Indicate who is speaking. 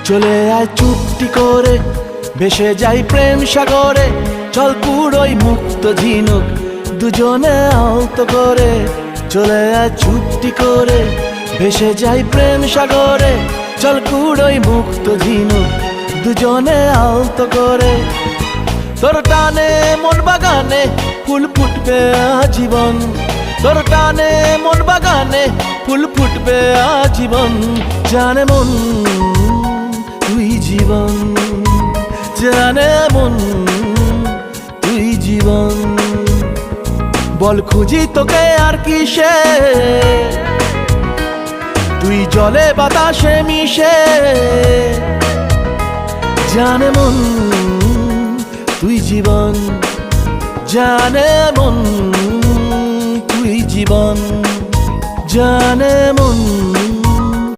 Speaker 1: চলে আয় চুপটি করে, ভেসে যাই প্রেম সাগরে। চল কুড়োই মুক্ত ঝিনুক, দুজনে আলতো করে। চলে আয় চুপটি করে, ভেসে যাই প্রেম সাগরে। চল কুড়োই মুক্ত ঝিনুক, দুজনে আলতো করে। তোর টানে মন বাগানে ফুল ফুটবে আজীবন। তোর টানে মন বাগানে ফুল ফুটবে আজীবন। জানে মন তুই জীবন, জানে মন তুই জীবন। বল খুঁজি তোকে আর কিসে, তুই জলে বাতাসে মিশে। জানে মন তুই জীবন, জানে মন তুই জীবন, জানে মন